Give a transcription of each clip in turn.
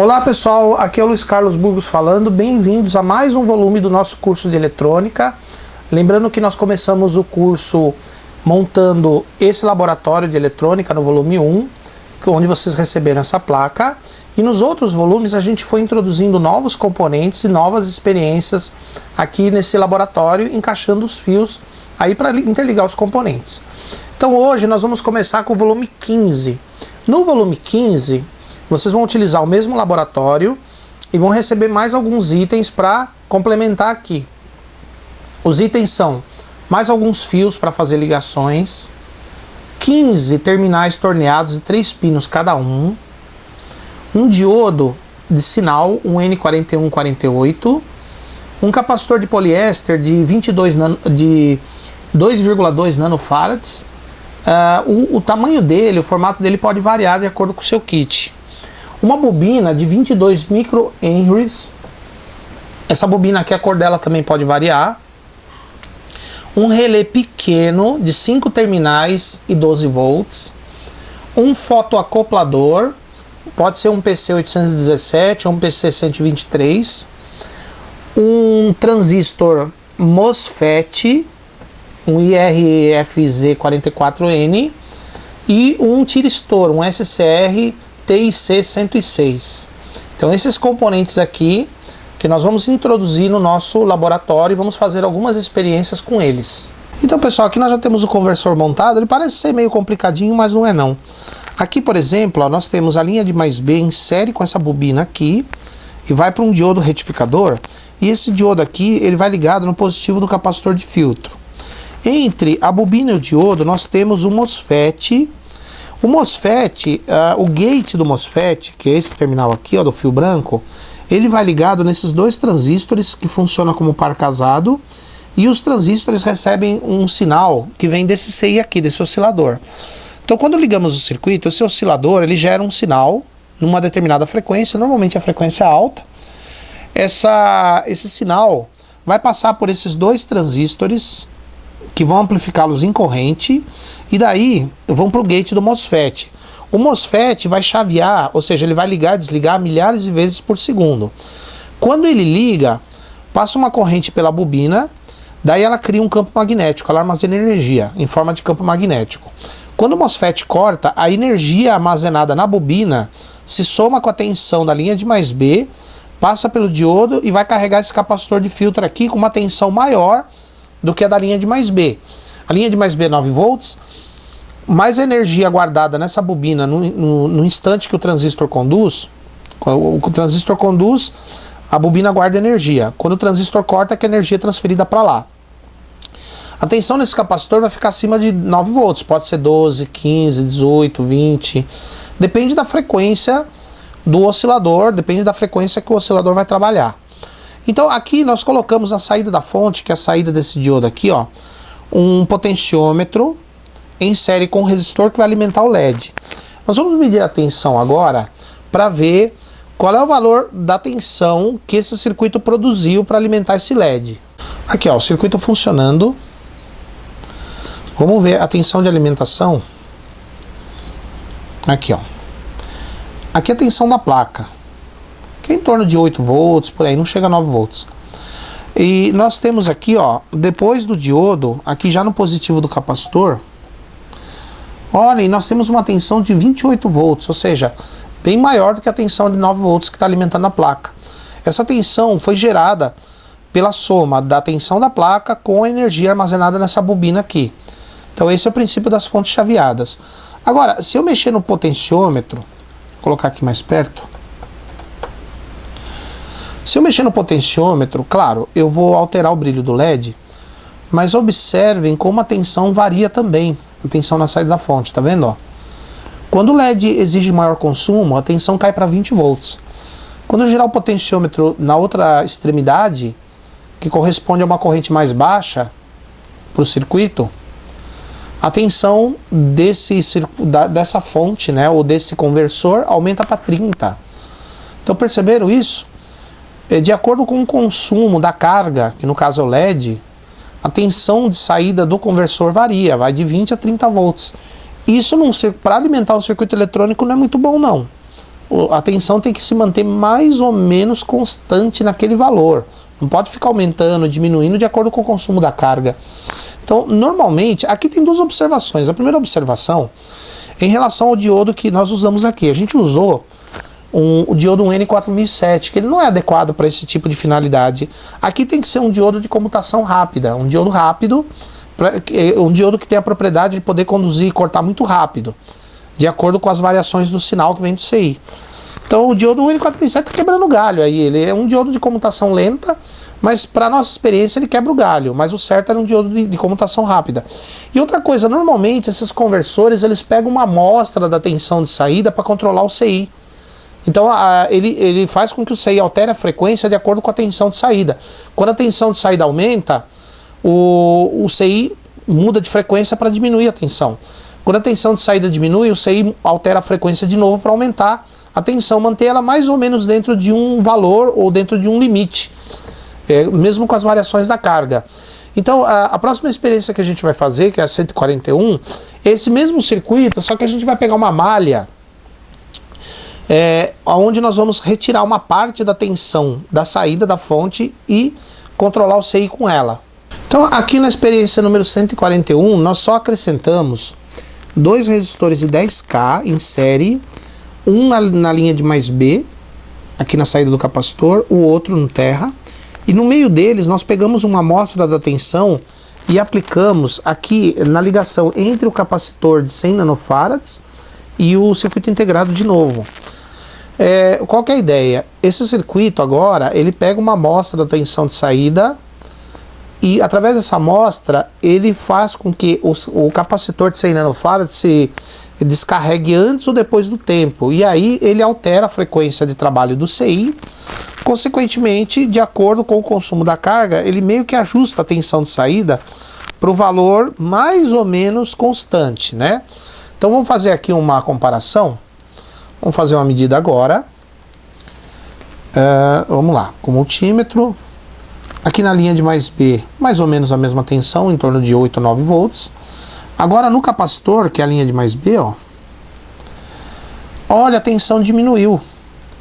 Olá pessoal, aqui é o Luiz Carlos Burgos falando, bem-vindos a mais um volume do nosso curso de eletrônica. Lembrando que nós começamos o curso montando esse laboratório de eletrônica no volume 1, onde vocês receberam essa placa, e nos outros volumes a gente foi introduzindo novos componentes e novas experiências aqui nesse laboratório, encaixando os fios aí para interligar os componentes. Então hoje nós vamos começar com o volume 15. No volume 15, vocês vão utilizar o mesmo laboratório e vão receber mais alguns itens para complementar aqui. Os itens são mais alguns fios para fazer ligações, 15 terminais torneados de 3 pinos cada um diodo de sinal, um N4148, um capacitor de poliéster de 2,2 nanofarads. O tamanho dele, o formato dele pode variar de acordo com o seu kit. Uma bobina de 22 microhenries. Essa bobina aqui, a cor dela também pode variar. Um relé pequeno de 5 terminais e 12 volts. Um fotoacoplador, pode ser um PC817 ou um PC123. Um transistor MOSFET, um IRFZ44N. E um tiristor, um SCR TIC106. Então esses componentes aqui que nós vamos introduzir no nosso laboratório e vamos fazer algumas experiências com eles. Então pessoal, aqui nós já temos o conversor montado. Ele parece ser meio complicadinho, mas não é não. Aqui por exemplo, ó, nós temos a linha de mais B em série com essa bobina aqui e vai para um diodo retificador, e esse diodo aqui ele vai ligado no positivo do capacitor de filtro. Entre a bobina e o diodo nós temos o MOSFET. O MOSFET, o gate do MOSFET, que é esse terminal aqui, ó, do fio branco, ele vai ligado nesses dois transistores que funcionam como par casado, e os transistores recebem um sinal que vem desse CI aqui, desse oscilador. Então quando ligamos o circuito, esse oscilador ele gera um sinal numa determinada frequência, normalmente a frequência alta. Esse sinal vai passar por esses dois transistores que vão amplificá-los em corrente, e daí vão para o gate do MOSFET. O MOSFET vai chavear, ou seja, ele vai ligar e desligar milhares de vezes por segundo. Quando ele liga, passa uma corrente pela bobina, daí ela cria um campo magnético, ela armazena energia em forma de campo magnético. Quando o MOSFET corta, a energia armazenada na bobina se soma com a tensão da linha de mais B, passa pelo diodo e vai carregar esse capacitor de filtro aqui com uma tensão maior do que a da linha de mais B. A linha de mais B é 9 volts, mais a energia guardada nessa bobina no instante que o transistor conduz. O transistor conduz, a bobina guarda energia. Quando o transistor corta, é que a energia é transferida para lá. A tensão nesse capacitor vai ficar acima de 9 volts, pode ser 12, 15, 18, 20, depende da frequência do oscilador, depende da frequência que o oscilador vai trabalhar. Então aqui nós colocamos na saída da fonte, que é a saída desse diodo aqui, ó, um potenciômetro em série com o resistor que vai alimentar o LED. Nós vamos medir a tensão agora para ver qual é o valor da tensão que esse circuito produziu para alimentar esse LED. Aqui ó, o circuito funcionando. Vamos ver a tensão de alimentação. Aqui ó. Aqui é a tensão da placa, que é em torno de 8 volts, por aí, não chega a 9 volts. E nós temos aqui, ó, depois do diodo, aqui já no positivo do capacitor, olhem, nós temos uma tensão de 28 volts, ou seja, bem maior do que a tensão de 9 volts que está alimentando a placa. Essa tensão foi gerada pela soma da tensão da placa com a energia armazenada nessa bobina aqui. Então esse é o princípio das fontes chaveadas. Agora, se eu mexer no potenciômetro, vou colocar aqui mais perto. Se eu mexer no potenciômetro, claro, eu vou alterar o brilho do LED, mas observem como a tensão varia também, a tensão na saída da fonte, tá vendo? Ó? Quando o LED exige maior consumo, a tensão cai para 20 volts. Quando eu girar o potenciômetro na outra extremidade, que corresponde a uma corrente mais baixa para o circuito, a tensão dessa fonte, né, ou desse conversor, aumenta para 30. Então perceberam isso? De acordo com o consumo da carga, que no caso é o LED, a tensão de saída do conversor varia, vai de 20 a 30 volts. Isso para alimentar um circuito eletrônico não é muito bom não. a tensão tem que se manter mais ou menos constante naquele valor. Não pode ficar aumentando, diminuindo de acordo com o consumo da carga. Então, normalmente, aqui tem duas observações. A primeira observação, em relação ao diodo que nós usamos aqui. A gente usou o diodo N4007, que ele não é adequado para esse tipo de finalidade. Aqui tem que ser um diodo de comutação rápida, um diodo rápido, um diodo que tem a propriedade de poder conduzir e cortar muito rápido, de acordo com as variações do sinal que vem do CI. Então o diodo N4007 está quebrando galho aí, ele é um diodo de comutação lenta, mas para nossa experiência ele quebra o galho, mas o certo era um diodo de comutação rápida. E outra coisa, normalmente esses conversores eles pegam uma amostra da tensão de saída para controlar o CI. Então ele faz com que o CI altere a frequência de acordo com a tensão de saída. Quando a tensão de saída aumenta, o CI muda de frequência para diminuir a tensão. Quando a tensão de saída diminui, o CI altera a frequência de novo para aumentar a tensão, manter ela mais ou menos dentro de um valor ou dentro de um limite, mesmo com as variações da carga. Então a próxima experiência que a gente vai fazer, que é a 141, é esse mesmo circuito, só que a gente vai pegar uma malha onde nós vamos retirar uma parte da tensão da saída da fonte e controlar o CI com ela. Então aqui na experiência número 141 nós só acrescentamos dois resistores de 10K em série, um na linha de mais B, aqui na saída do capacitor, o outro no terra, e no meio deles nós pegamos uma amostra da tensão e aplicamos aqui na ligação entre o capacitor de 100 nanofarads e o circuito integrado de novo. Qual que é a ideia? Esse circuito agora, ele pega uma amostra da tensão de saída e através dessa amostra ele faz com que o capacitor de 100 nanofarads se descarregue antes ou depois do tempo, e aí ele altera a frequência de trabalho do CI, consequentemente, de acordo com o consumo da carga, ele meio que ajusta a tensão de saída para o valor mais ou menos constante, né? Então vamos fazer aqui uma comparação, vamos fazer uma medida agora, vamos lá, com o multímetro, aqui na linha de mais B, mais ou menos a mesma tensão, em torno de 8 ou 9 volts. Agora no capacitor, que é a linha de mais B, olha, a tensão diminuiu.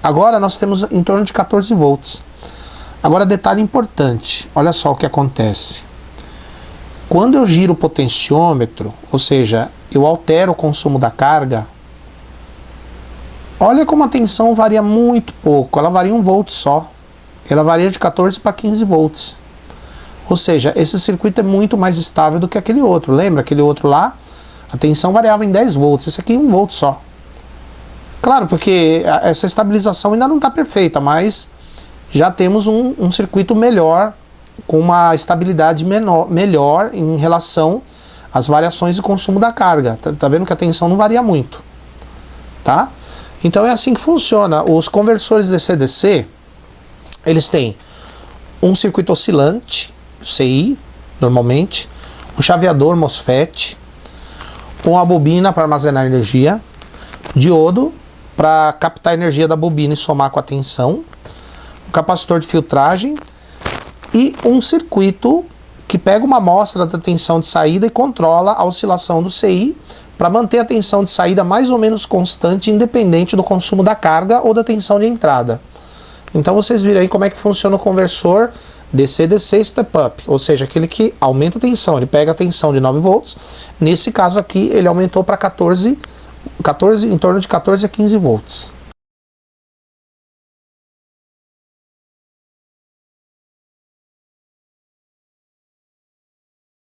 Agora nós temos em torno de 14 volts. Agora detalhe importante, olha só o que acontece. Quando eu giro o potenciômetro, ou seja, eu altero o consumo da carga, olha como a tensão varia muito pouco, ela varia 1 volt só. Ela varia de 14 para 15 volts. Ou seja, esse circuito é muito mais estável do que aquele outro. Lembra aquele outro lá? A tensão variava em 10 volts, esse aqui 1 volt só. Claro, porque essa estabilização ainda não está perfeita, mas já temos um circuito melhor, com uma estabilidade melhor em relação às variações de consumo da carga. Tá vendo que a tensão não varia muito, tá? Então é assim que funciona. Os conversores DC-DC, eles têm um circuito oscilante, CI, normalmente, um chaveador MOSFET, uma bobina para armazenar energia, diodo para captar a energia da bobina e somar com a tensão, um capacitor de filtragem e um circuito que pega uma amostra da tensão de saída e controla a oscilação do CI para manter a tensão de saída mais ou menos constante, independente do consumo da carga ou da tensão de entrada. Então vocês viram aí como é que funciona o conversor DC-DC Step Up, ou seja, aquele que aumenta a tensão, ele pega a tensão de 9 volts, nesse caso aqui ele aumentou para 14, em torno de 14 a 15 volts.